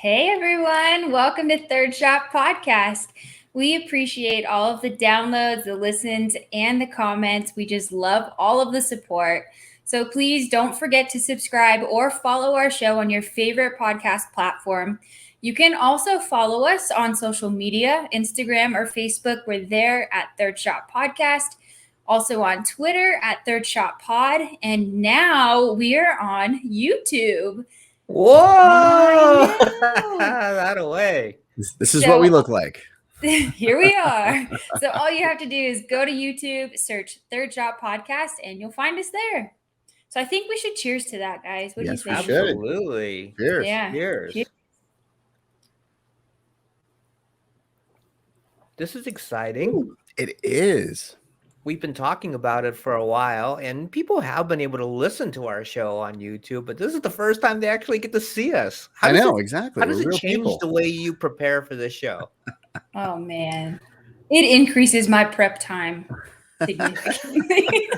Hey everyone, welcome to Third Shot Podcast. We appreciate all of the downloads, the listens, and the comments. We just love all of the support. So please don't forget to subscribe or follow our show on your favorite podcast platform. You can also follow us on social media, Instagram or Facebook. We're there at Third Shot Podcast. Also on Twitter at Third Shot Pod. And now we are on YouTube. Whoa! That away. This is what we look like. Here we are. So all you have to do is go to YouTube, search Third Shot Podcast, and you'll find us there. So I think we should cheers to that, guys. What Yes, do you we think? should. Absolutely. Cheers. Yeah. Cheers. Cheers. This is exciting. Ooh, it is. We've been talking about it for a while, and people have been able to listen to our show on YouTube, but this is the first time they actually get to see us. I know, exactly. How does We're it real change people. the way you prepare for this show? Oh man, it increases my prep time significantly.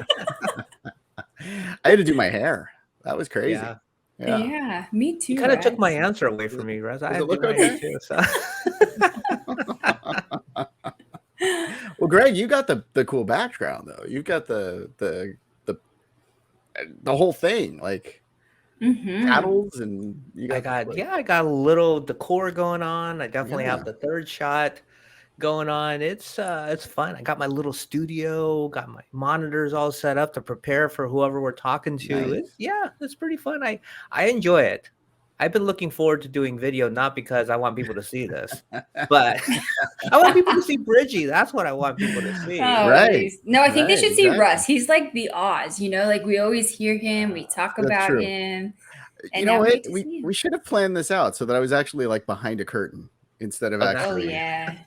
I had to do my hair. That was crazy. Yeah. Yeah, me too. You kind of took Rez. my answer away from me, Rez. I Does had it look to do mine okay? too, so. Well, Greg, you got the cool background though. You've got the whole thing, like Mhm. paddles, and you got I got a little decor going on. I definitely have Yeah. the third shot going on. It's fun. I got my little studio, got my monitors all set up to prepare for whoever we're talking to. Nice. It's pretty fun. I enjoy it. I've been looking forward to doing video, not because I want people to see this, but I want people to see Bridgie. That's what I want people to see. Oh, Right. geez. No, I think they Right, should see exactly. Russ. He's like the Oz, like we always hear him, we talk That's about true. him. You And know now we what? get to see him. We should have planned this out so that I was actually like behind a curtain instead of Oh, that's- Oh actually. yeah.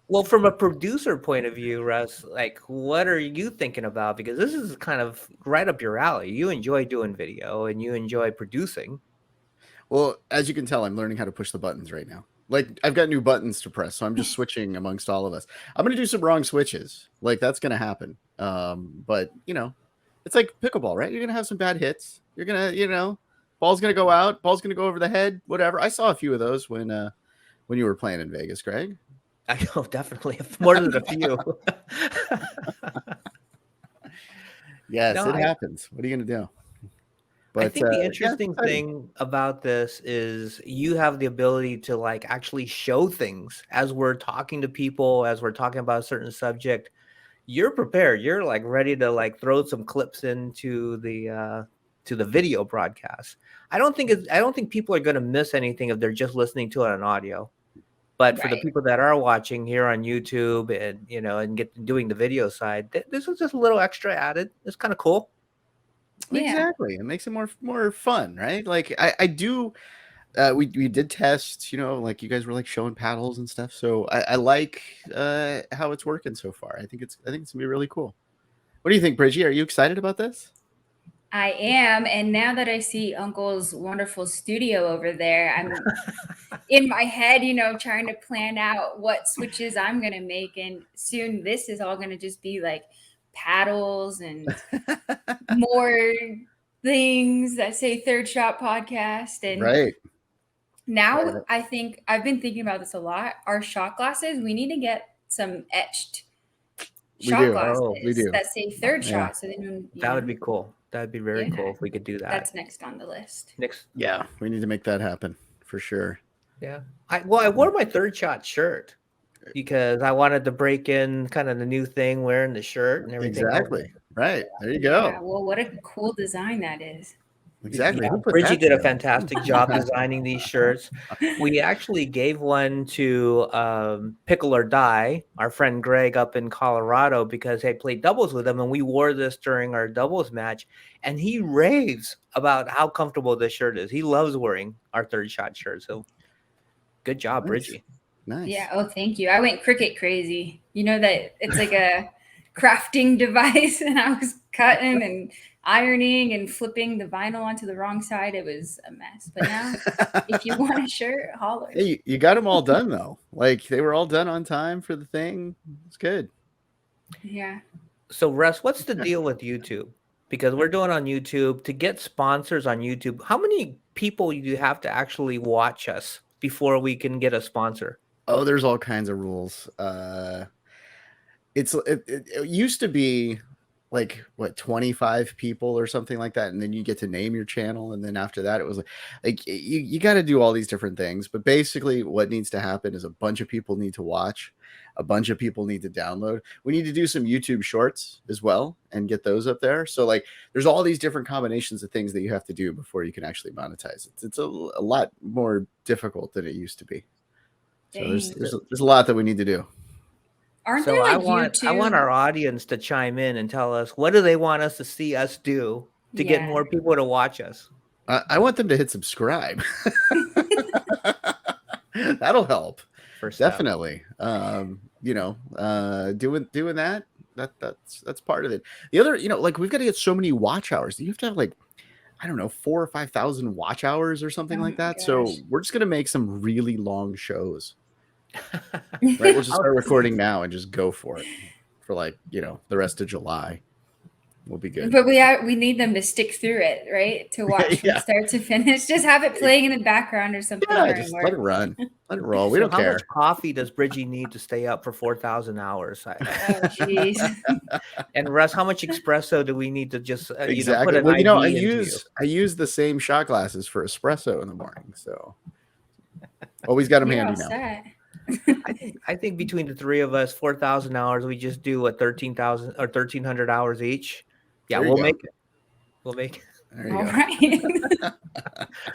Well, from a producer point of view, Russ, like, what are you thinking about? Because this is kind of right up your alley. You enjoy doing video and you enjoy producing. Well, as you can tell, I'm learning how to push the buttons right now. Like I've got new buttons to press, so I'm just switching amongst all of us. I'm gonna do some wrong switches. Like that's gonna happen. But it's like pickleball, right? You're gonna have some bad hits. You're gonna, ball's gonna go out, ball's gonna go over the head, whatever. I saw a few of those when you were playing in Vegas, Greg. I know, definitely more than a few. Yes, No, it I- happens. What are you gonna do? I think the yeah, interesting exciting. thing about this is you have the ability to like actually show things as we're talking to people, as we're talking about a certain subject. You're prepared. You're like ready to like throw some clips into the video broadcast. I don't think people are going to miss anything if they're just listening to it on audio. But for the Right. people that are watching here on YouTube and and doing the video side, this is just a little extra added. It's kind of cool. Yeah. Exactly. It makes it more fun, right? Like I do. We did test, like you guys were like showing paddles and stuff. So I like how it's working so far. I think it's gonna be really cool. What do you think, Bridgie? Are you excited about this? I am, and now that I see Uncle's wonderful studio over there, I'm in my head, trying to plan out what switches I'm gonna make, and soon this is all gonna just be like paddles and more things that say Third Shot Podcast. And Right. now Right. I think I've been thinking about this a lot. Our shot glasses, we need to get some etched We shot do. glasses Oh, we do. that say Third Yeah. Shot. So then That would be cool. That'd be very Yeah. cool if we could do that. that's next on the list. Next, Yeah, we need to make that happen for sure. yeah. I wore my third shot shirt because I wanted to break in kind of the new thing, wearing the shirt and everything. Exactly. Right. There you Yeah, go. well, what a cool design that is. Exactly. Yeah, Who put Bridgie that did a together? fantastic job designing these shirts. We actually gave one to Pickle or Die, our friend Greg up in Colorado, because I played doubles with him, and we wore this during our doubles match. And he raves about how comfortable this shirt is. He loves wearing our third shot shirt. So good job, Nice. Bridgie. Nice. Yeah. Oh, thank you. I went Cricut crazy. You know that it's like a crafting device, and I was cutting and ironing and flipping the vinyl onto the wrong side. It was a mess. But now, if you want a shirt, holler. Hey, you got them all done though. Like they were all done on time for the thing. It's good. Yeah. So, Russ, what's the deal with YouTube? because we're doing on YouTube. To get sponsors on YouTube, how many people do you have to actually watch us before we can get a sponsor? Oh, there's all kinds of rules. It used to be like what 25 people or something like that, and then you get to name your channel, and then after that it was like you got to do all these different things. But basically what needs to happen is a bunch of people need to watch, a bunch of people need to download. We need to do some YouTube shorts as well and get those up there. So like there's all these different combinations of things that you have to do before you can actually monetize. It's a lot more difficult than it used to be. So there's a lot that we need to do. Aren't So there like I want YouTube? our audience to chime in and tell us, what do they want us to see us do to get Yeah. more people to watch us? I want them to hit subscribe. That'll help. First step. Definitely. Doing that's part of it. The other, like we've got to get so many watch hours. You have to have like, I don't know, 4,000 or 5,000 watch hours or something Oh like my that. So gosh. we're just gonna make some really long shows. Right. We'll just start recording now and just go for it for like, the rest of July. We'll be good. But we need them to stick through it, right? To watch from Yeah. start to finish. Just have it playing in the background or something. Yeah, during just work. let it run. Let it roll. We So don't how care. much coffee does Bridgie need to stay up for 4,000 hours? Oh, jeez. And Russ, how much espresso do we need to just Exactly. put an Well, IV I into you? use the same shot glasses for espresso in the morning, so always got them You're handy all now. set. I think between the three of us, 4,000 hours, we just do 13,000 or 1,300 hours each. Yeah, There you we'll go. make it. We'll make it. There you All go. right.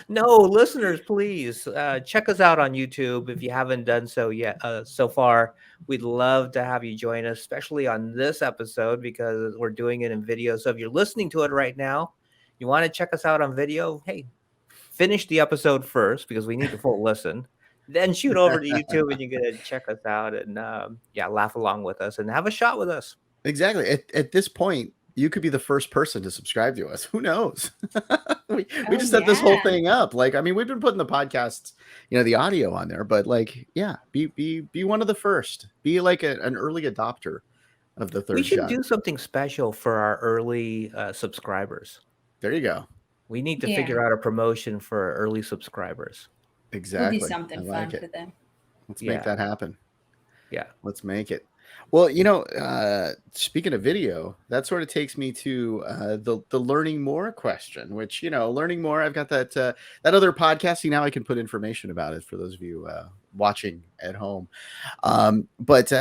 No, listeners, please check us out on YouTube if you haven't done so yet. So far, we'd love to have you join us, especially on this episode because we're doing it in video. So if you're listening to it right now, you want to check us out on video, hey, finish the episode first because we need the full listen. Then shoot over to YouTube and you get to check us out and laugh along with us and have a shot with us. Exactly. At this point, you could be the first person to subscribe to us. Who knows? we just set this whole yeah. thing up. Like, I mean, we've been putting the podcasts, the audio on there, but like, yeah, be one of the first. Be like an early adopter of the third We should shot. do something special for our early subscribers. There you go. We need to Yeah. figure out a promotion for our early subscribers. Exactly. We'll do something I fun like for it. them. Let's Yeah. make that happen. Yeah. Let's make it. Well, speaking of video, that sort of takes me to the learning more question, which, learning more, I've got that other podcast. See, now I can put information about it for those of you watching at home. But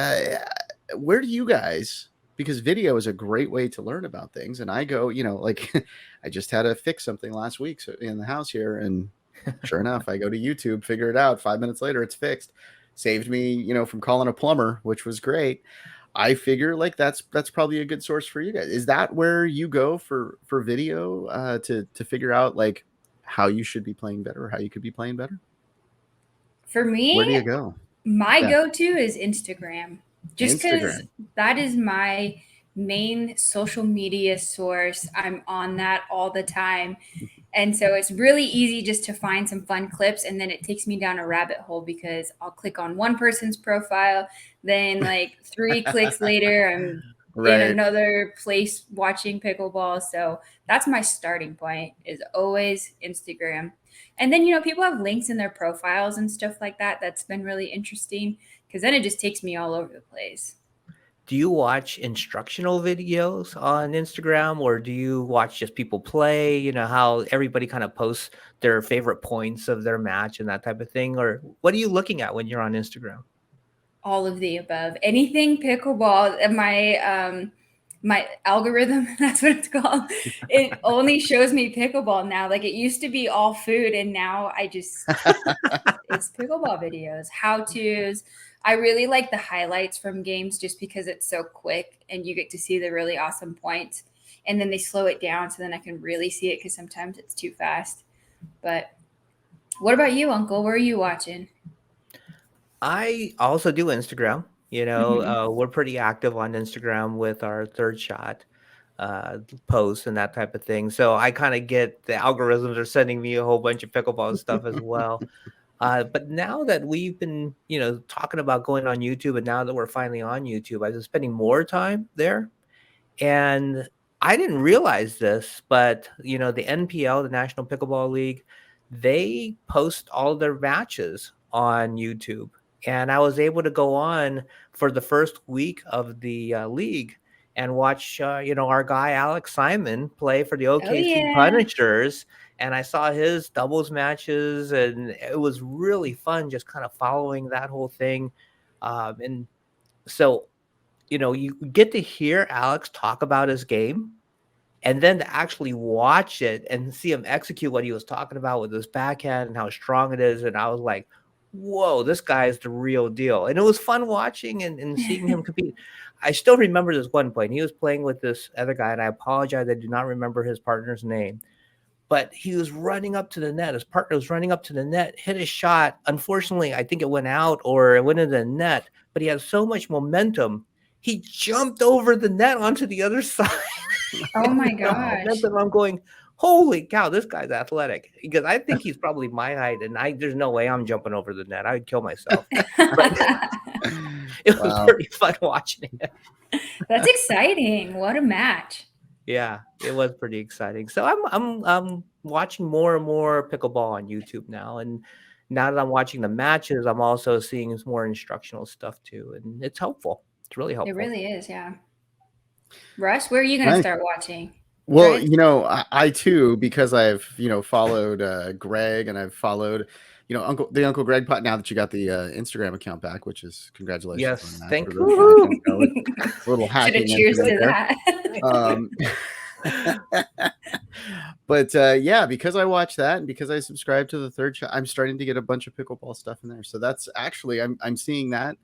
where do you guys, because video is a great way to learn about things. And I go, like I just had to fix something last week in the house here. And sure enough, I go to YouTube, figure it out. 5 minutes later, it's fixed. Saved me, from calling a plumber, which was great. I figure like that's probably a good source for you guys. Is that where you go for video to figure out like how you should be playing better or how you could be playing better? For me, Where do you go? my Yeah. go-to is Instagram. Just because Instagram. that is my main social media source. I'm on that all the time. And so it's really easy just to find some fun clips. And then it takes me down a rabbit hole because I'll click on one person's profile. Then, like 3 clicks later, I'm in another place watching pickleball. So that's my starting point, is always Instagram. And then, people have links in their profiles and stuff like that. That's been really interesting because then it just takes me all over the place. Do you watch instructional videos on Instagram or do you watch just people play, how everybody kind of posts their favorite points of their match and that type of thing? Or what are you looking at when you're on Instagram? All of the above. Anything pickleball. My algorithm, that's what it's called. It only shows me pickleball now. Like it used to be all food, and now it's pickleball videos, how-tos. I really like the highlights from games just because it's so quick and you get to see the really awesome points. And then they slow it down so then I can really see it because sometimes it's too fast. But what about you, Uncle? Where are you watching? I also do Instagram. We're pretty active on Instagram with our third shot posts and that type of thing. So I kind of get the algorithms are sending me a whole bunch of pickleball stuff as well. But now that we've been, talking about going on YouTube, and now that we're finally on YouTube, I've been spending more time there. And I didn't realize this, but the NPL, the National Pickleball League, they post all their matches on YouTube, and I was able to go on for the first week of the league and watch, our guy Alex Simon play for the Oh OKC yeah. Punishers, and I saw his doubles matches, and it was really fun just kind of following that whole thing, and so you get to hear Alex talk about his game, and then to actually watch it and see him execute what he was talking about with his backhand and how strong it is. And I was like, whoa, this guy is the real deal. And it was fun watching and seeing him compete. I still remember this one point. He was playing with this other guy, and I apologize, I do not remember his partner's name. But he was running up to the net. His partner was running up to the net, hit a shot. Unfortunately, I think it went out or it went into the net, but he had so much momentum. He jumped over the net onto the other side. Oh my Wow. gosh. Momentum, I'm going, holy cow, this guy's athletic. Because I think he's probably my height, and there's no way I'm jumping over the net. I would kill myself. But it was Wow. pretty fun watching it. That's exciting. What a match. Yeah, it was pretty exciting. So I'm watching more and more pickleball on YouTube now, and now that I'm watching the matches, I'm also seeing some more instructional stuff too, and it's helpful. It's really It helpful. really is, yeah. Russ, where are you going to Nice. start watching? Well, Right? I too, because I've followed Greg, and I've followed Uncle Greg Pot. Now that you got the Instagram account back, which is congratulations Yes, on that. thank For those who don't know, you. it's a little Should have hacking cheers to incident there. that. But yeah, because I watch that and because I subscribe to the Third Shot, I'm starting to get a bunch of pickleball stuff in there. So that's actually I'm seeing that.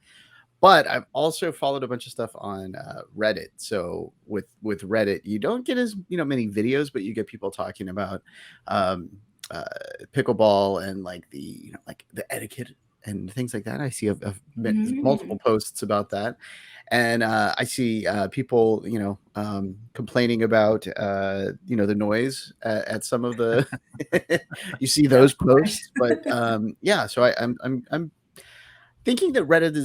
But I've also followed a bunch of stuff on Reddit. So with Reddit, you don't get as many videos, but you get people talking about pickleball and like the like the etiquette and things like that. I see multiple posts about that, and I see people complaining about the noise at some of the. You see those posts, but yeah. So I'm thinking that Reddit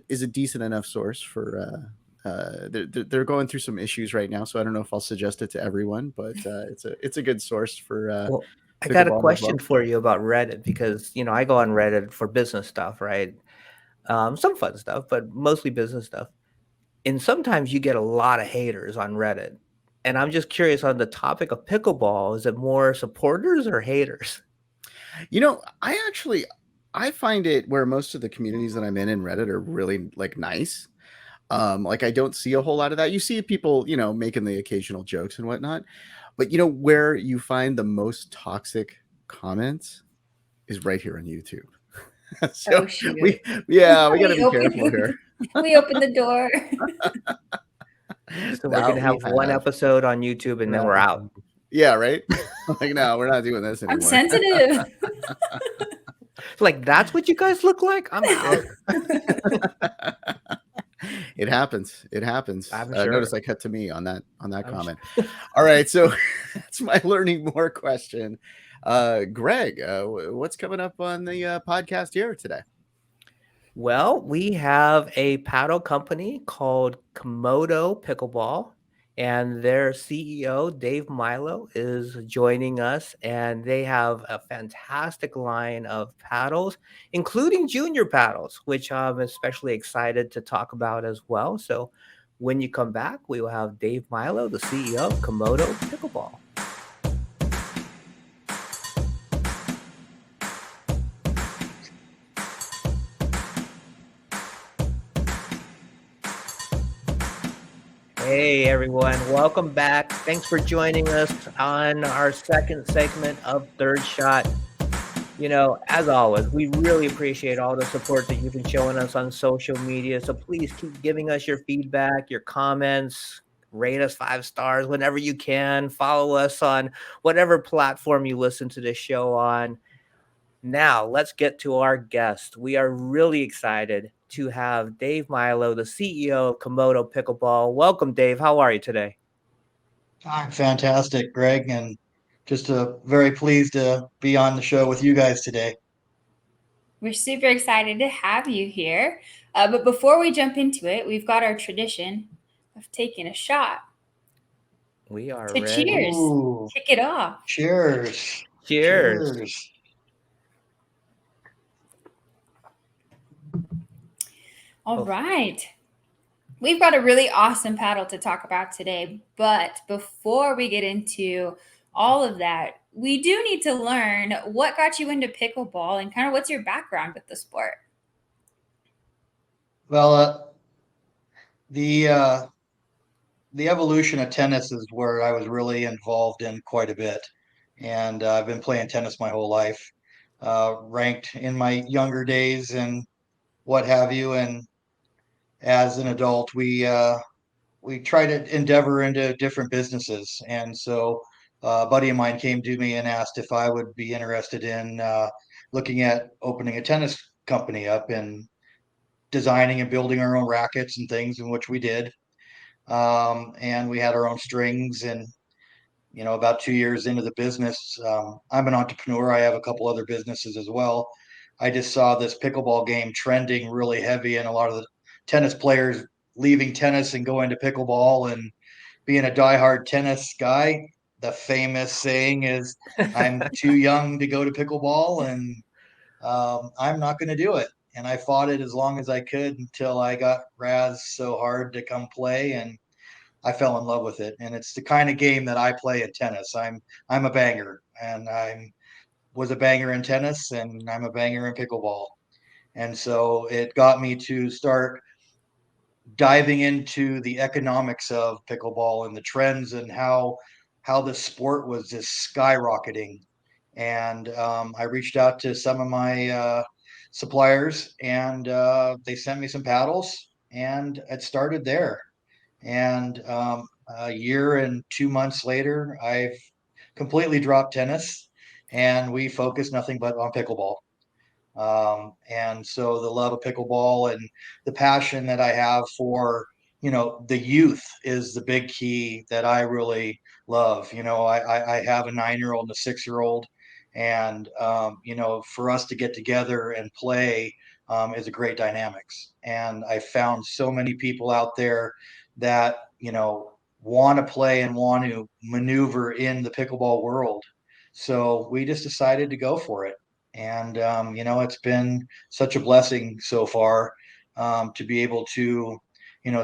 is a decent enough source for. They're going through some issues right now, so I don't know if I'll suggest it to everyone, but it's a good source for Well, I got a pickleball as question well. for you about Reddit because I go on Reddit for business stuff, right? Some fun stuff, but mostly business stuff. And sometimes you get a lot of haters on Reddit. And I'm just curious on the topic of pickleball, is it more supporters or haters? I find it where most of the communities that I'm in Reddit are really like nice. Like I don't see a whole lot of that. You see people, making the occasional jokes and whatnot, but where you find the most toxic comments is right here on YouTube. So Oh, shoot. we got to be careful here. We opened the door. So we're going to have one episode on YouTube and then we're out. Yeah, right? Like, no, we're not doing this anymore. I'm sensitive. Like, that's what you guys look like? I'm out. It happens. I'm sure. Notice I cut to me on that comment. Sure. All right, so that's my learning more question. Greg, what's coming up on the podcast here today? Well, we have a paddle company called Komodo Pickleball, and their CEO, Dave Milo, is joining us, and they have a fantastic line of paddles, including junior paddles, which I'm especially excited to talk about as well. So when you come back, we will have Dave Milo, the CEO of Komodo Pickleball. Hey everyone, welcome back. Thanks for joining us on our second segment of Third Shot. As always, we really appreciate all the support that you've been showing us on social media. So please keep giving us your feedback, your comments, rate us 5 stars whenever you can. Follow us on whatever platform you listen to this show on. Now, let's get to our guest. We are really excited to have Dave Milo, the CEO of Komodo Pickleball. Welcome, Dave. How are you today? I'm fantastic, Greg, and just very pleased to be on the show with you guys today. We're super excited to have you here. But before we jump into it, we've got our tradition of taking a shot. We are So ready. cheers. Ooh, Kick it off. cheers. Cheers. Cheers. All Oh. right. We've got a really awesome paddle to talk about today. But before we get into all of that, we do need to learn what got you into pickleball and kind of what's your background with the sport. Well, the evolution of tennis is where I was really involved in quite a bit, and I've been playing tennis my whole life. Ranked in my younger days and what have you, and as an adult, we try to endeavor into different businesses. And so a buddy of mine came to me and asked if I would be interested in looking at opening a tennis company up and designing and building our own rackets and things, in which we did. And we had our own strings. And, about 2 years into the business, I'm an entrepreneur. I have a couple other businesses as well. I just saw this pickleball game trending really heavy, and a lot of the tennis players leaving tennis and going to pickleball. And being a diehard tennis guy, the famous saying is, "I'm too young to go to pickleball, and I'm not going to do it." And I fought it as long as I could until I got Raz so hard to come play, and I fell in love with it. And it's the kind of game that I play in tennis. I'm a banger, and I was a banger in tennis, and I'm a banger in pickleball. And so it got me to start diving into the economics of pickleball and the trends and how the sport was just skyrocketing. And I reached out to some of my suppliers, and they sent me some paddles, and it started there. And a year and 2 months later, I've completely dropped tennis, and we focus nothing but on pickleball. And so the love of pickleball and the passion that I have for, the youth is the big key that I really love. I have a 9-year-old and a 6-year-old, and, for us to get together and play is a great dynamics. And I found so many people out there that, want to play and want to maneuver in the pickleball world. So we just decided to go for it. And it's been such a blessing so far, to be able to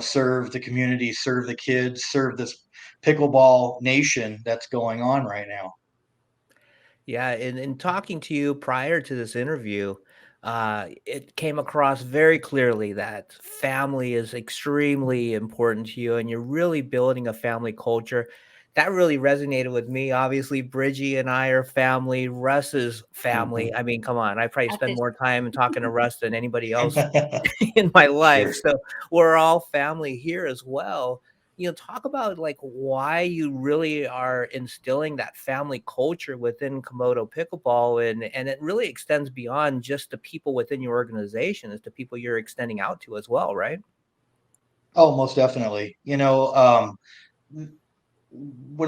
serve the community, serve the kids, serve this pickleball nation that's going on right now. Yeah, in talking to you prior to this interview, it came across very clearly that family is extremely important to you, and you're really building a family culture. That really resonated with me. Obviously, Bridgie and I are family. Russ is family. I mean, come on, I probably At spend this more time talking to Russ than anybody else in my life. Sure. So we're all family here as well. Talk about like why you really are instilling that family culture within Komodo Pickleball, and it really extends beyond just the people within your organization. It's the people you're extending out to as well, right? Oh, most definitely. When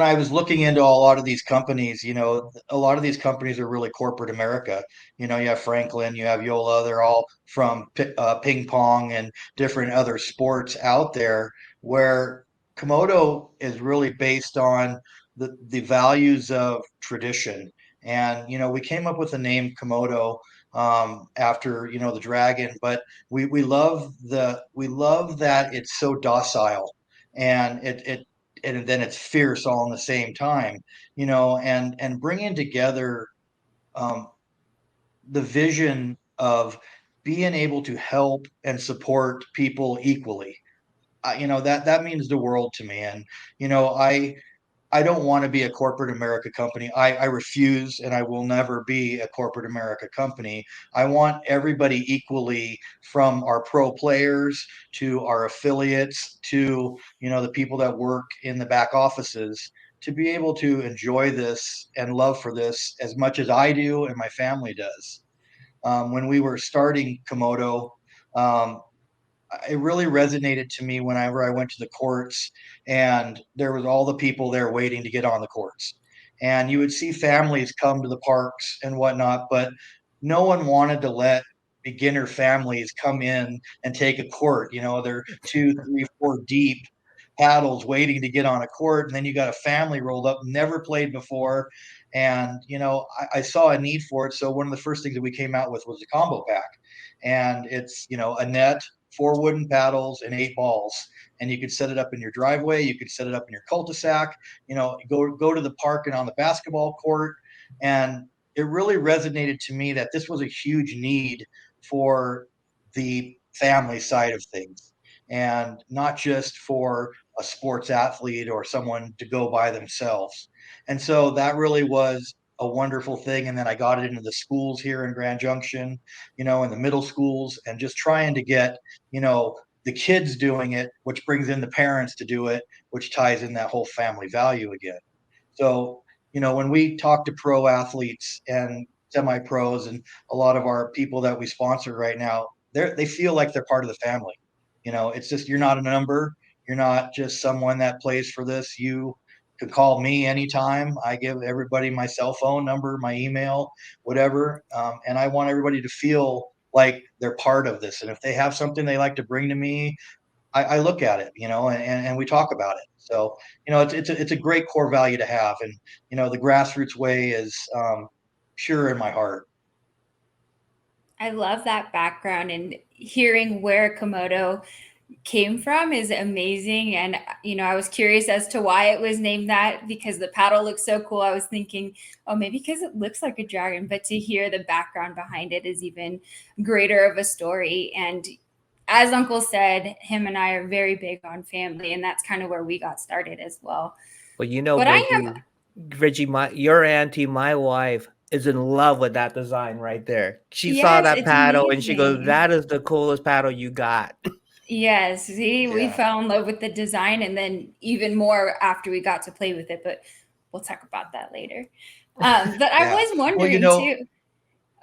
I was looking into a lot of these companies, a lot of these companies are really corporate America. You have Franklin, you have Yola, they're all from ping pong and different other sports out there, where Komodo is really based on the values of tradition. And, we came up with the name Komodo after, the dragon, but we love that it's so docile, and and then it's fierce all in the same time, and bringing together um, the vision of being able to help and support people equally. That means the world to me. And I don't want to be a corporate America company. I refuse, and I will never be a corporate America company. I want everybody equally, from our pro players to our affiliates to, the people that work in the back offices, to be able to enjoy this and love for this as much as I do and my family does. When we were starting Komodo, um, it really resonated to me whenever I went to the courts, and there was all the people there waiting to get on the courts. And you would see families come to the parks and whatnot, but no one wanted to let beginner families come in and take a court. They're 2, 3, 4 deep, paddles waiting to get on a court, and then you got a family rolled up, never played before. And I saw a need for it, so one of the first things that we came out with was a combo pack, and it's a net, 4 wooden paddles, and 8 balls, and you could set it up in your driveway, you could set it up in your cul-de-sac, go to the park and on the basketball court. And it really resonated to me that this was a huge need for the family side of things, and not just for a sports athlete or someone to go by themselves. And so that really was a wonderful thing. And then I got it into the schools here in Grand Junction, in the middle schools, and just trying to get, the kids doing it, which brings in the parents to do it, which ties in that whole family value again. So, when we talk to pro athletes and semi pros and a lot of our people that we sponsor right now, they feel like they're part of the family. It's just, you're not a number. You're not just someone that plays for this. You could call me anytime. I give everybody my cell phone number, my email, whatever. And I want everybody to feel like they're part of this. And if they have something they like to bring to me, I look at it, and we talk about it. So, it's a great core value to have. And, the grassroots way is pure in my heart. I love that background, and hearing where Komodo came from is amazing. And, I was curious as to why it was named that, because the paddle looks so cool. I was thinking, oh, maybe because it looks like a dragon, but to hear the background behind it is even greater of a story. And as Uncle said, him and I are very big on family, and that's kind of where we got started as well. Well, But Reggie, your auntie, my wife, is in love with that design right there. She saw yes, that it's paddle and she goes, amazing. "That is the coolest paddle you got." Yes, see, we Yeah. fell in love with the design, and then even more after we got to play with it, but we'll talk about that later. But I Yeah. was Well, wondering too.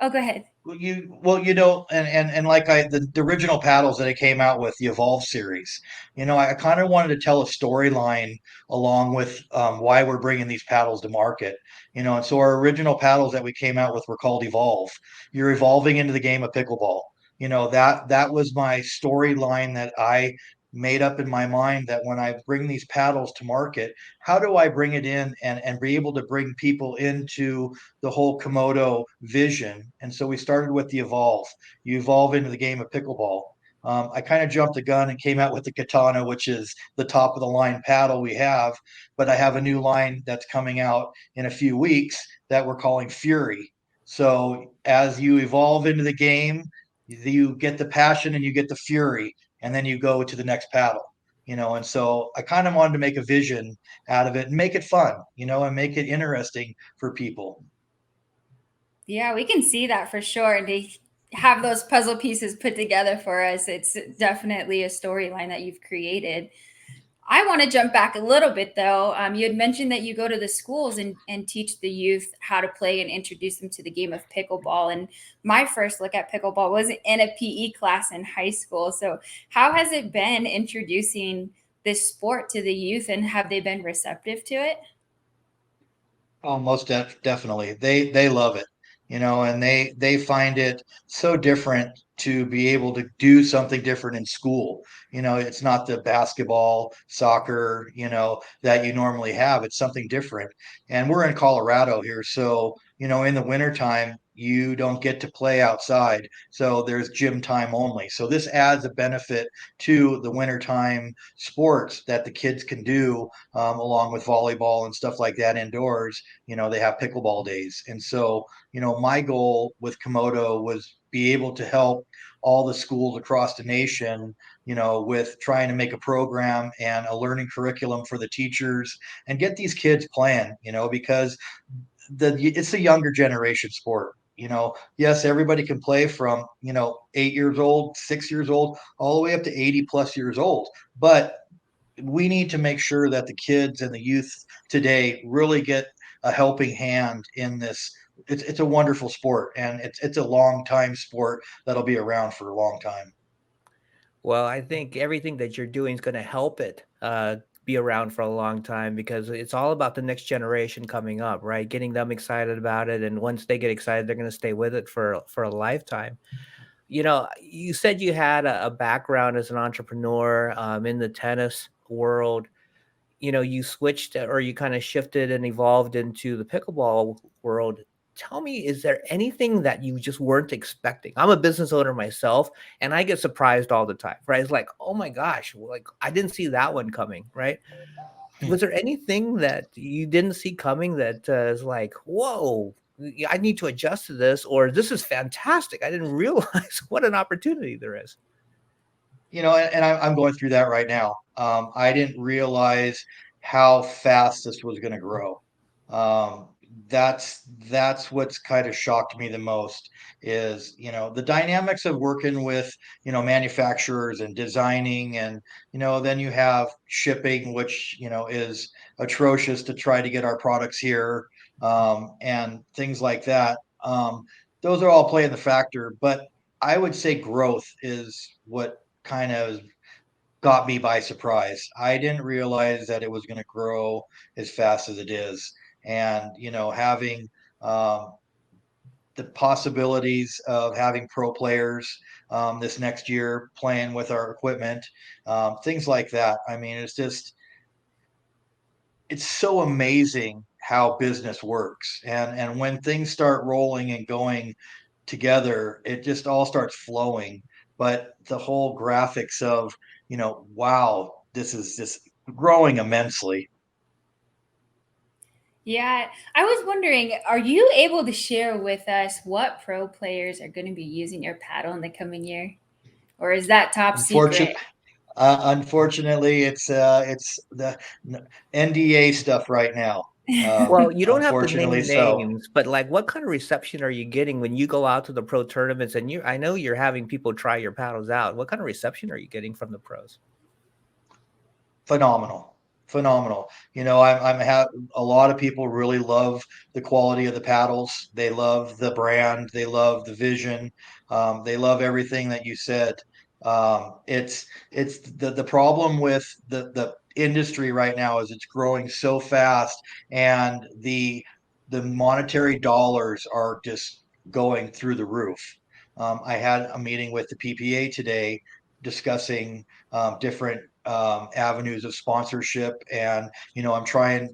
Oh, go ahead. And like the original paddles that I came out with, the Evolve series, I kind of wanted to tell a storyline along with why we're bringing these paddles to market. And so our original paddles that we came out with were called Evolve. You're evolving into the game of pickleball. That was my storyline that I made up in my mind, that when I bring these paddles to market, how do I bring it in and be able to bring people into the whole Komodo vision? And so we started with the Evolve. You evolve into the game of pickleball. I kind of jumped the gun and came out with the Katana, which is the top of the line paddle we have. But I have a new line that's coming out in a few weeks that we're calling Fury. So as you evolve into the game, you get the passion and you get the fury, and then you go to the next paddle. And so I kind of wanted to make a vision out of it and make it fun, and make it interesting for people. Yeah, we can see that for sure. And to have those puzzle pieces put together for us, it's definitely a storyline that you've created. I want to jump back a little bit, though. You had mentioned that you go to the schools and teach the youth how to play and introduce them to the game of pickleball. And my first look at pickleball was in a PE class in high school. So how has it been introducing this sport to the youth, and have they been receptive to it? Oh, most definitely. They love it, and they find it so different to be able to do something different in school. It's not the basketball, soccer, that you normally have. It's something different. And we're in Colorado here, so, in the wintertime, you don't get to play outside. So there's gym time only. So this adds a benefit to the wintertime sports that the kids can do, along with volleyball and stuff like that indoors. They have pickleball days. And so, my goal with Komodo was be able to help all the schools across the nation, with trying to make a program and a learning curriculum for the teachers and get these kids playing, because it's a younger generation sport. Yes, everybody can play from, 8 years old, 6 years old, all the way up to 80+ years old. But we need to make sure that the kids and the youth today really get a helping hand in this. It's a wonderful sport, and it's a long time sport that'll be around for a long time. Well, I think everything that you're doing is going to help it be around for a long time, because it's all about the next generation coming up, right? Getting them excited about it, and once they get excited, they're going to stay with it for a lifetime. You said you had a background as an entrepreneur in the tennis world, you switched or you kind of shifted and evolved into the pickleball world. Tell me, is there anything that you just weren't expecting? I'm a business owner myself, and I get surprised all the time, right? It's like, oh my gosh, like I didn't see that one coming, right? Was there anything that you didn't see coming that is like, whoa, I need to adjust to this, or this is fantastic. I didn't realize what an opportunity there is. And I'm going through that right now. I didn't realize how fast this was going to grow. That's what's kind of shocked me the most is, the dynamics of working with, manufacturers and designing, and, then you have shipping, which, is atrocious to try to get our products here, and things like that. Those are all playing the factor, but I would say growth is what kind of got me by surprise. I didn't realize that it was going to grow as fast as it is. And, having the possibilities of having pro players this next year playing with our equipment, things like that. I mean, it's so amazing how business works. And when things start rolling and going together, it just all starts flowing. But the whole graphics of, wow, this is just growing immensely. Yeah, I was wondering, are you able to share with us what pro players are going to be using your paddle in the coming year? Or is that top secret? Unfortunately, it's the NDA stuff right now. Well, you don't have to Unfortunately, name so. names, but like what kind of reception are you getting when you go out to the pro tournaments and I know you're having people try your paddles out. What kind of reception are you getting from the pros? Phenomenal. A lot of people really love the quality of the paddles. They love the brand. They love the vision. They love everything that you said. It's the problem with the industry right now is it's growing so fast, and the monetary dollars are just going through the roof. I had a meeting with the PPA today discussing different avenues of sponsorship, and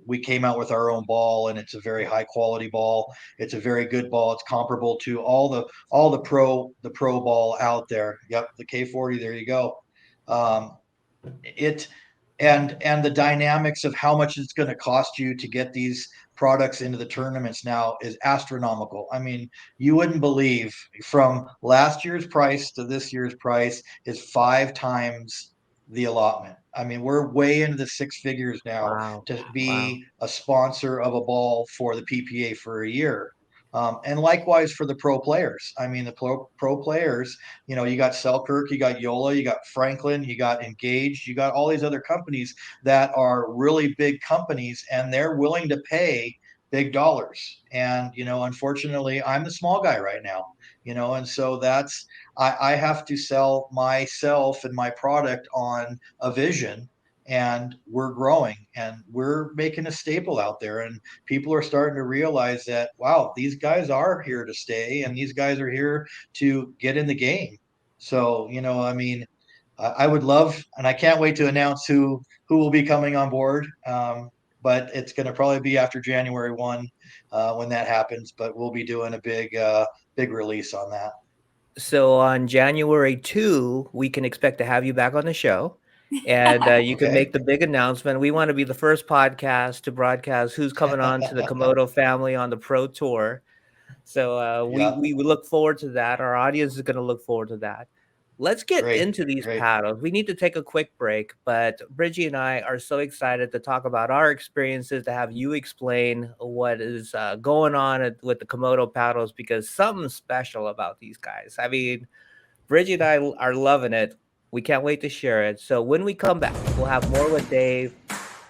we came out with our own ball, and it's a very high quality ball. It's a very good ball. It's comparable to all the pro ball out there. Yep, the K40, there you go. It and the dynamics of how much it's going to cost you to get these products into the tournaments now is astronomical. I mean, you wouldn't believe, from last year's price to this year's price is 5 times the allotment. I mean, we're way into the 6 figures now. Wow. To be a sponsor of a ball for the PPA for a year. And likewise for the pro players. I mean, the pro players, you got Selkirk, you got Yola, you got Franklin, you got Engaged, you got all these other companies that are really big companies, and they're willing to pay big dollars. And, unfortunately, I'm the small guy right now, and so I have to sell myself and my product on a vision. And we're growing, and we're making a staple out there, and people are starting to realize that, wow, these guys are here to stay, and these guys are here to get in the game. So, I mean, I would love, and I can't wait to announce who will be coming on board. But it's going to probably be after January 1 when that happens. But we'll be doing a big release on that. So on January 2, we can expect to have you back on the show. And you can make the big announcement. We want to be the first podcast to broadcast who's coming on to the Komodo family on the pro tour. So we look forward to that. Our audience is going to look forward to that. Let's get into these paddles. We need to take a quick break, but Bridgie and I are so excited to talk about our experiences, to have you explain what is going on with the Komodo paddles, because something's special about these guys. I mean, Bridgie and I are loving it. We can't wait to share it. So when we come back, we'll have more with Dave,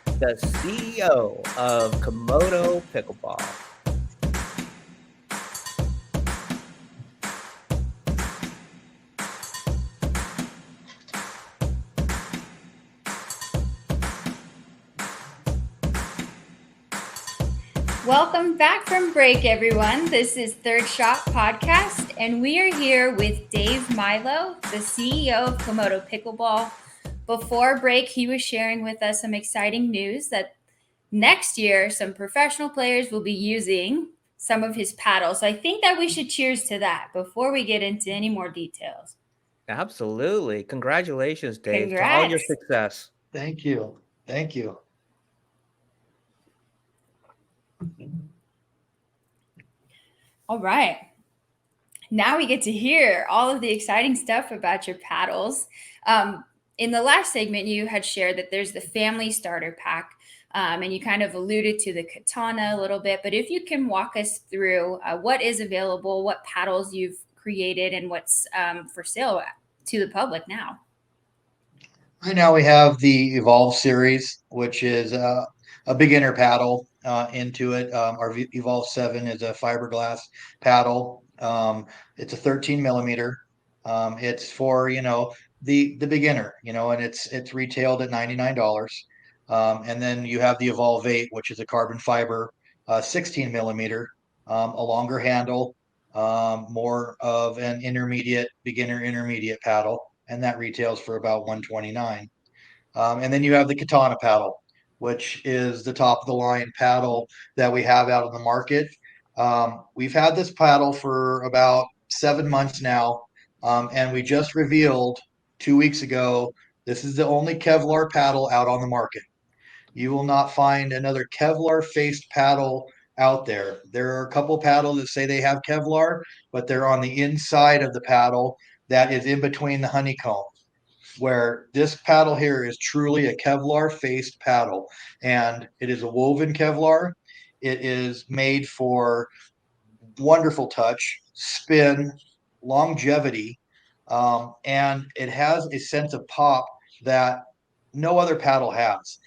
the CEO of Komodo Pickleball. Welcome back from break, everyone. This is Third Shot Podcast, and we are here with Dave Milo, the CEO of Komodo Pickleball. before break, he was sharing with us some exciting news that next year, some professional players will be using some of his paddles. So I think that we should cheers to that before we get into any more details. Absolutely. Congratulations, Dave, to all your Congrats. success. Thank you. Thank you. All right. Now we get to hear all of the exciting stuff about your paddles. In the last segment, you had shared that there's the family starter pack, and you kind of alluded to the katana a little bit. But if you can walk us through what is available, what paddles you've created, and what's for sale to the public now. Right now we have the Evolve series, which is a beginner paddle into it. Our Evolve 7 is a fiberglass paddle. It's a 13 millimeter. It's for, the beginner, and it's retailed at $99. And then you have the Evolve 8, which is a carbon fiber 16 millimeter, a longer handle, more of an beginner intermediate paddle, and that retails for about $129. And then you have the katana paddle, which is the top of the line paddle that we have out on the market. We've had this paddle for about 7 months now, and we just revealed 2 weeks ago this is the only Kevlar paddle out on the market. You will not find another Kevlar faced paddle out there. There are a couple paddles that say they have Kevlar, but they're on the inside of the paddle that is in between the honeycomb. Where this paddle here is truly a Kevlar faced paddle, and it is a woven Kevlar. It is made for wonderful touch, spin, longevity, and it has a sense of pop that no other paddle has.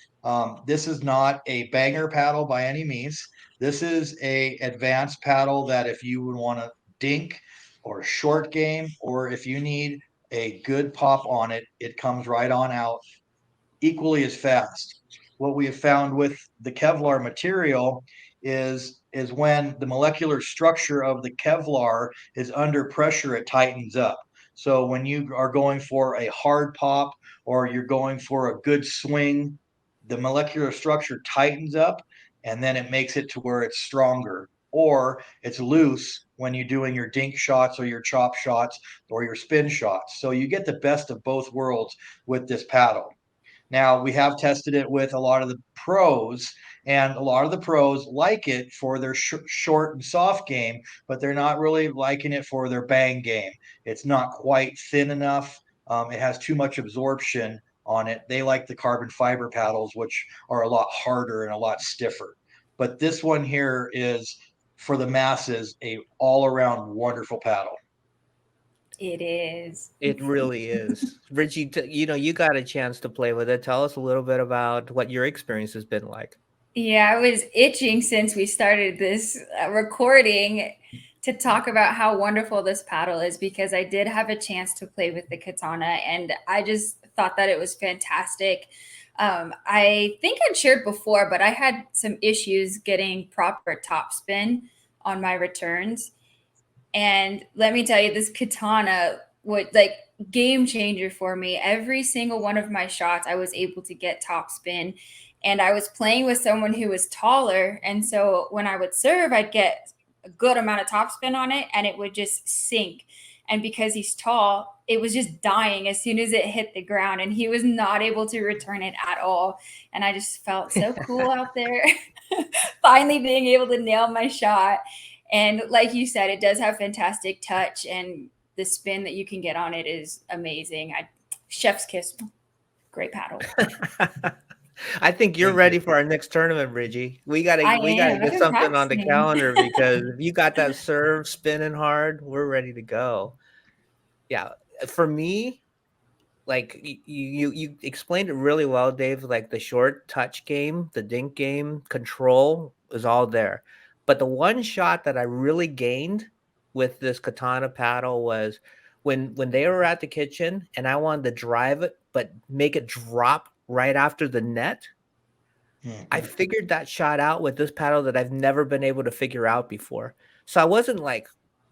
This is not a banger paddle by any means. This is a advanced paddle that if you would want to dink or short game, or if you need a good pop on it, it comes right on out equally as fast. What we have found with the Kevlar material is when the molecular structure of the Kevlar is under pressure, it tightens up. So when you are going for a hard pop or you're going for a good swing, the molecular structure tightens up and then it makes it to where it's stronger. Or it's loose when you're doing your dink shots or your chop shots or your spin shots. So you get the best of both worlds with this paddle. Now, we have tested it with a lot of the pros, and a lot of the pros like it for their short and soft game, but they're not really liking it for their bang game. It's not quite thin enough. It has too much absorption on it. They like the carbon fiber paddles, which are a lot harder and a lot stiffer. But this one here is, for the masses, a all-around wonderful paddle. It is. It really is. Richie, you got a chance to play with it. Tell us a little bit about what your experience has been like. Yeah, I was itching since we started this recording to talk about how wonderful this paddle is, because I did have a chance to play with the katana and I just thought that it was fantastic. I think I'd shared before, but I had some issues getting proper topspin on my returns. And let me tell you, this katana was like game changer for me. Every single one of my shots, I was able to get topspin. And I was playing with someone who was taller. And so when I would serve, I'd get a good amount of topspin on it and it would just sink. And because he's tall, it was just dying as soon as it hit the ground. And he was not able to return it at all. And I just felt so cool out there, finally being able to nail my shot. And like you said, it does have fantastic touch, and the spin that you can get on it is amazing. Chef's kiss. Great paddle. I think you're ready for our next tournament, Bridgie. We gotta get something on the calendar, because if you got that serve spinning hard, we're ready to go. Yeah, for me, like you explained it really well, Dave. Like the short touch game, the dink game, control is all there. But the one shot that I really gained with this katana paddle was when they were at the kitchen and I wanted to drive it, but make it drop right after the net. I figured that shot out with this paddle that I've never been able to figure out before. So I wasn't like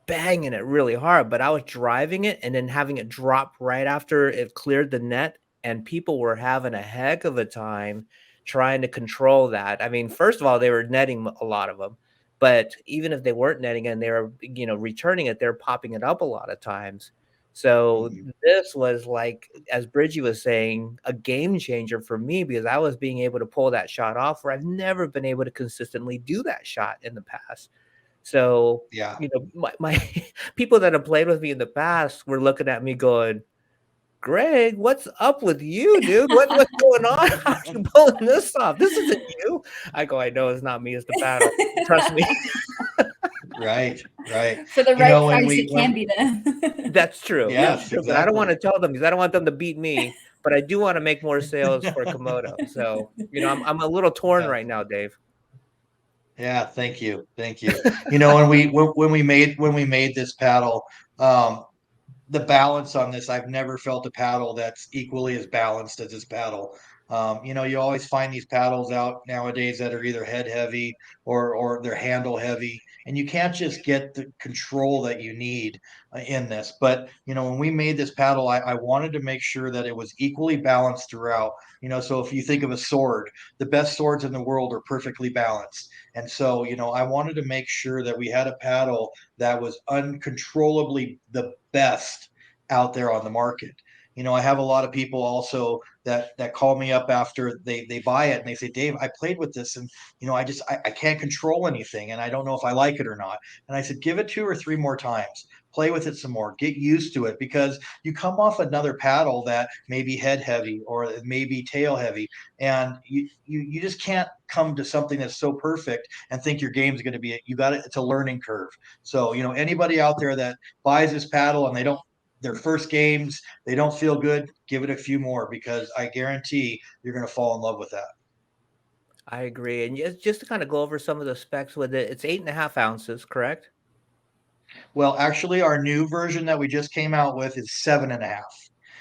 banging it really hard, but I was driving it and then having it drop right after it cleared the net and people were having a heck of a time trying to control that. I mean, first of all, they were netting a lot of them, but even if they weren't netting and they were, returning it, they're popping it up a lot of times. So Mhm. this was like, as Bridgie was saying, a game changer for me because I was being able to pull that shot off where I've never been able to consistently do that shot in the past. So, Yeah. my people that have played with me in the past were looking at me going, Greg, what's up with you, dude? What's going on? How are you pulling this off? This isn't you. I go, I know it's not me, it's the paddle. Trust me. Right. Right. For the You right know, when price, we it can when be them. That's true. That's yes, true. But I don't want exactly. to tell them because I don't want them to beat me. But I do want to make more sales for Komodo. So, I'm a little torn Yeah. right now, Dave. Yeah, thank you. Thank you. You know, when we made this paddle, um, the balance on this, I've never felt a paddle that's equally as balanced as this paddle. You know, you always find these paddles out nowadays that are either head heavy or they're handle heavy, and you can't just get the control that you need in this. But you know, when we made this paddle, I wanted to make sure that it was equally balanced throughout. You know, so if you think of a sword, the best swords in the world are perfectly balanced. And so, you know, I wanted to make sure that we had a paddle that was uncontrollably the best out there on the market. You know, I have a lot of people also that call me up after they buy it and they say, Dave, I played with this and you know, I can't control anything and I don't know if I like it or not. And I said, give it 2 or 3 more times. Play with it some more, get used to it because you come off another paddle that may be head heavy or maybe tail heavy, and you just can't come to something that's so perfect and think your game's going to be it. You got it. It's a learning curve. So, you know, anybody out there that buys this paddle and they don't, their first games, they don't feel good, give it a few more because I guarantee you're going to fall in love with that. I agree. And just to kind of go over some of the specs with it, it's 8.5 ounces, correct? Well, actually, our new version that we just came out with is 7.5.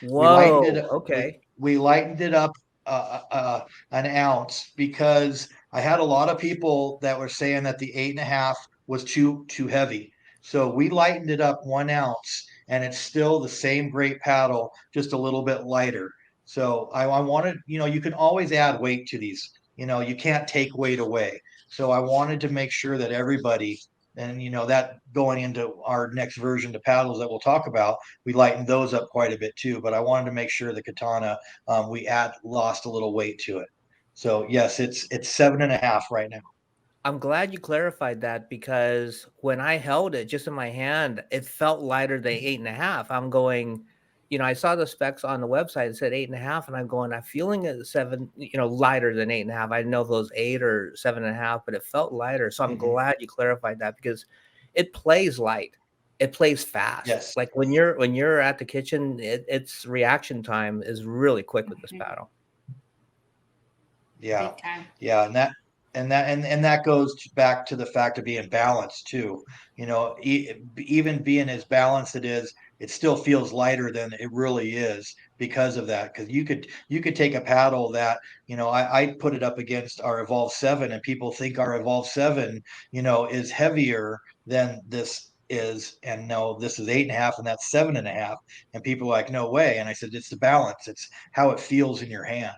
We lightened it. Whoa. Okay. We lightened it up an ounce because I had a lot of people that were saying that the 8.5 was too heavy. So we lightened it up 1 ounce, and it's still the same great paddle, just a little bit lighter. So I wanted, you know, you can always add weight to these. You know, you can't take weight away. So I wanted to make sure that everybody, and you know, that going into our next version to paddles that we'll talk about, we lightened those up quite a bit too. But I wanted to make sure the Katana, we add lost a little weight to it. So yes, it's 7.5 right now. I'm glad you clarified that because when I held it just in my hand, it felt lighter than 8.5. I'm going, I saw the specs on the website. It said 8.5, and I'm going, I'm feeling it seven, lighter than 8.5. I didn't know if it was 8 or 7.5, but it felt lighter. So I'm Mhm. glad you clarified that because it plays light. It plays fast. Yes. Like when you're at the kitchen, its reaction time is really quick with this Mhm. paddle. Yeah. Big time. Yeah. And that goes back to the fact of being balanced too. You know, even being as balanced it still feels lighter than it really is because of that. Because you could take a paddle that, you know, I put it up against our Evolve 7, and people think our Evolve 7, you know, is heavier than this is, and no, this is 8.5 and that's 7.5. And people are like, no way. And I said, it's the balance, it's how it feels in your hand.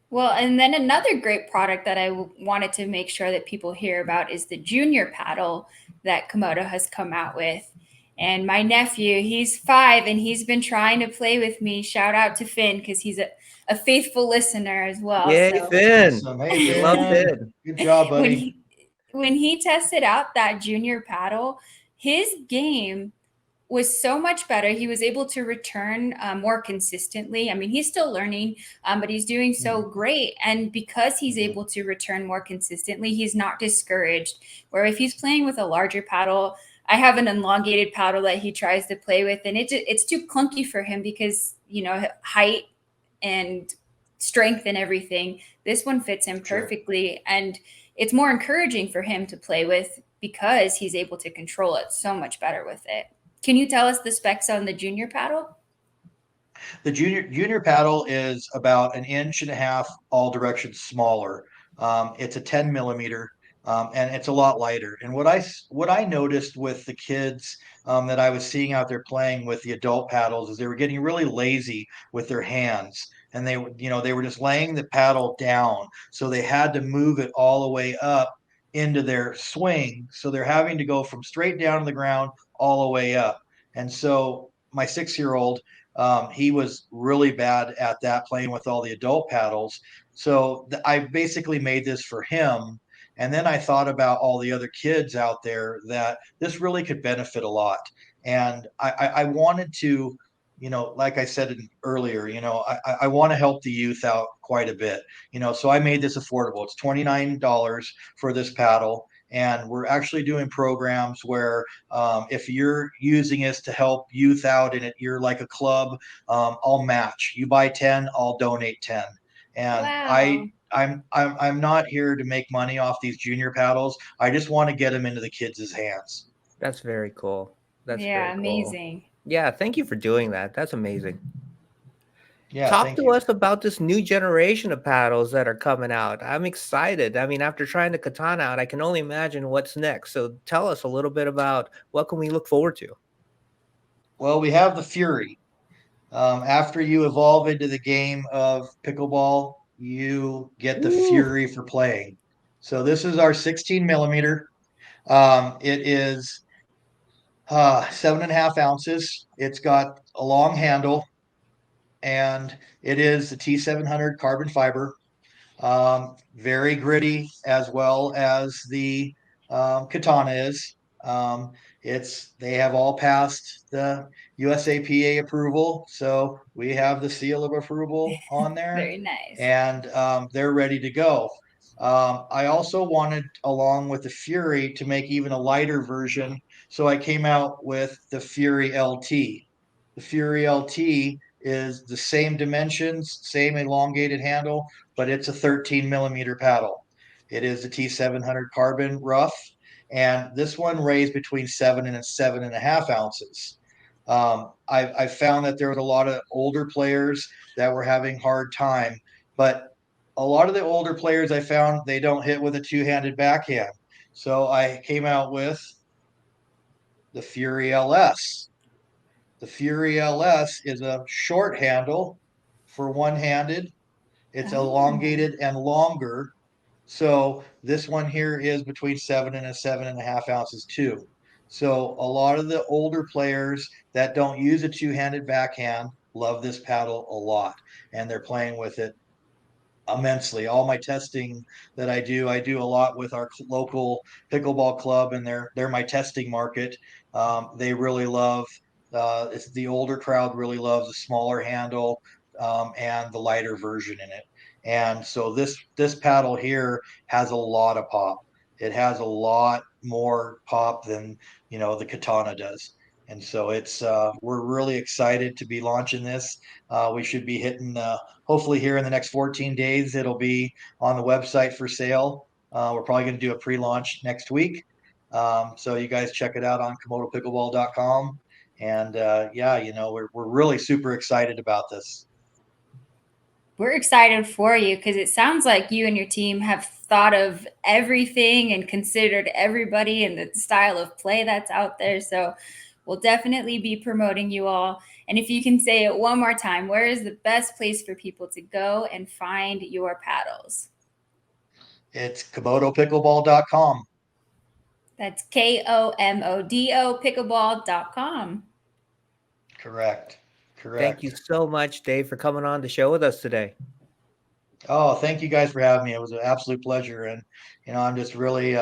Well, and then another great product that I wanted to make sure that people hear about is the junior paddle that Komodo has come out with. And my nephew, he's 5 and he's been trying to play with me. Shout out to Finn because he's a faithful listener as well. Yay, So Finn. Awesome. Hey, We love Finn. Finn. Good job, when buddy. he tested out that junior paddle, his game was so much better. He was able to return more consistently. I mean, he's still learning, but he's doing so Mhm. great. And because he's Mhm. able to return more consistently, he's not discouraged. Where if he's playing with a larger paddle, I have an elongated paddle that he tries to play with, and it's too clunky for him because height and strength and everything. This one fits him Sure. perfectly, and it's more encouraging for him to play with because he's able to control it so much better with it. Can you tell us the specs on the junior paddle? The junior paddle is about an inch and a half all directions smaller. It's a 10 millimeter. and it's a lot lighter. And what I noticed with the kids that I was seeing out there playing with the adult paddles is they were getting really lazy with their hands, and they were just laying the paddle down, so they had to move it all the way up into their swing. So they're having to go from straight down to the ground all the way up. And so my 6-year old, he was really bad at that, playing with all the adult paddles. So I basically made this for him. And then I thought about all the other kids out there that this really could benefit a lot. And I wanted to, like I said earlier, I want to help the youth out quite a bit, so I made this affordable. It's $29 for this paddle. And we're actually doing programs where if you're using this to help youth out and you're like a club, I'll match. You buy 10, I'll donate 10. And Wow. I'm not here to make money off these junior paddles. I just want to get them into the kids' hands. That's very cool. That's Yeah, very cool. amazing. Yeah, thank you for doing that. That's amazing. Yeah, Talk thank to you. us about this new generation of paddles that are coming out. I'm excited. I mean, after trying the Katana out, I can only imagine what's next. So tell us a little bit about what can we look forward to? Well, we have the Fury. After you evolve into the game of pickleball, you get the Ooh, Fury for playing. So this is our 16 millimeter. It is 7.5 ounces. It's got a long handle, and it is the T700 carbon fiber. Very gritty, as well as the Katana is. Um, they have all passed the USAPA approval, so we have the seal of approval on there, Very nice. and they're ready to go. I also wanted, along with the Fury, to make even a lighter version, so I came out with the Fury LT. The Fury LT is the same dimensions, same elongated handle, but it's a 13 millimeter paddle. It is a T700 carbon rough, and this one weighs between 7 and 7.5 ounces. I found that there was a lot of older players that were having hard time, but a lot of the older players I found, they don't hit with a two-handed backhand. So I came out with the Fury LS. The Fury LS is a short handle for one-handed. It's Oh, elongated and longer. So this one here is between 7 and 7.5 ounces too. So a lot of the older players that don't use a two-handed backhand love this paddle a lot, and they're playing with it immensely. All my testing that I do a lot with our local pickleball club, and they're my testing market. They really love. It's the older crowd really loves the smaller handle, and the lighter version in it. And so this paddle here has a lot of pop. It has a lot more pop than the Katana does. And so we're really excited to be launching this. We should be hitting hopefully here in the next 14 days. It'll be on the website for sale. We're probably going to do a pre-launch next week. So you guys check it out on komotopickleball.com. And yeah, we're really super excited about this. we're excited for you because it sounds like you and your team have thought of everything and considered everybody and the style of play that's out there. So we'll definitely be promoting you all. And if you can say it one more time, where is the best place for people to go and find your paddles? It's komotopickleball.com. That's KOMODO pickleball.com. Correct. thank you so much, Dave, for coming on the show with us today. Oh, thank you guys for having me. It was an absolute pleasure. And, I'm just really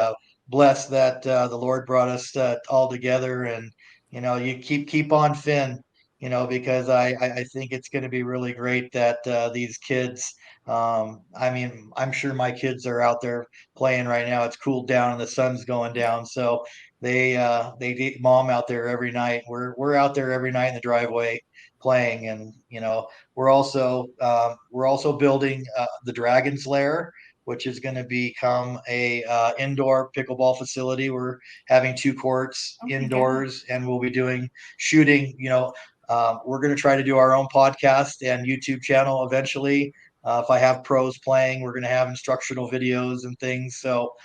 blessed that the Lord brought us all together. And, you keep on Finn, because I think it's going to be really great that these kids, I mean, I'm sure my kids are out there playing right now. It's cooled down and the sun's going down. So they get mom out there every night. We're out there every night in the driveway playing. And, we're also building the Dragon's Lair, which is going to become a indoor pickleball facility. We're having 2 courts Oh my indoors, and we'll be doing shooting. We're going to try to do our own podcast and YouTube channel eventually. If I have pros playing, we're going to have instructional videos and things. So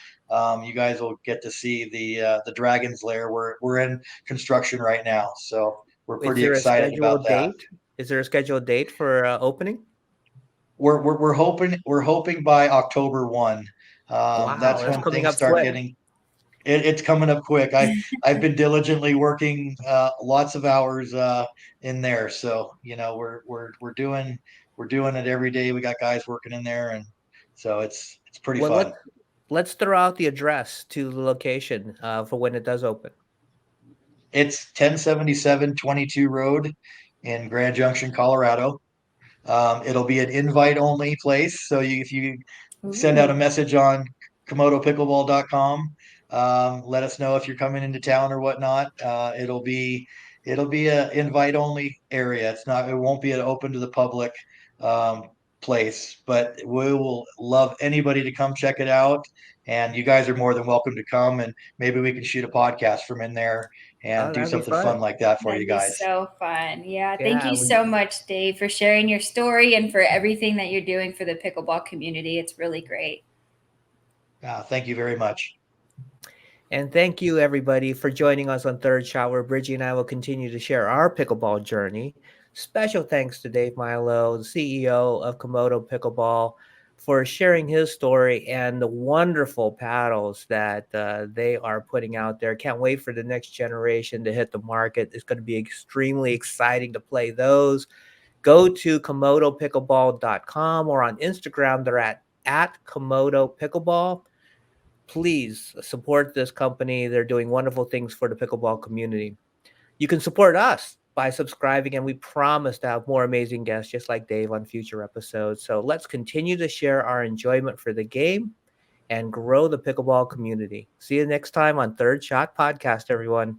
you guys will get to see the Dragon's Lair. We're in construction right now, so we're Is pretty there a excited about scheduled that. date? Is there a scheduled date for opening? We're hoping by October 1. Wow, That's that's when coming things up start quick. getting. It's coming up quick. I've been diligently working lots of hours in there, so we're doing it every day. We got guys working in there, and so it's pretty Well, fun. let's throw out the address to the location for when it does open. It's 1077 22 Road in Grand Junction, Colorado. It'll be an invite only place, so if you send out a message on komodopickleball.com, let us know if you're coming into town or whatnot. It'll be a invite only area. It won't be an open to the public place, but we will love anybody to come check it out. And you guys are more than welcome to come, and maybe we can shoot a podcast from in there and Oh, do that'd be something fun fun. like that for That'd you be guys. so fun. Yeah. Thank Yeah, you so much, Dave, for sharing your story and for everything that you're doing for the pickleball community. It's really great. Thank you very much. And thank you, everybody, for joining us on Third Shot, where Bridgie and I will continue to share our pickleball journey. Special thanks to Dave Milo, the CEO of Komodo Pickleball, for sharing his story and the wonderful paddles that they are putting out there. Can't wait for the next generation to hit the market. It's going to be extremely exciting to play those. Go to komodopickleball.com, or on Instagram, they're at Komodo Pickleball. Please support this company. They're doing wonderful things for the pickleball community. You can support us by subscribing, and we promise to have more amazing guests just like Dave on future episodes. So let's continue to share our enjoyment for the game and grow the pickleball community. See you next time on Third Shot Podcast, everyone.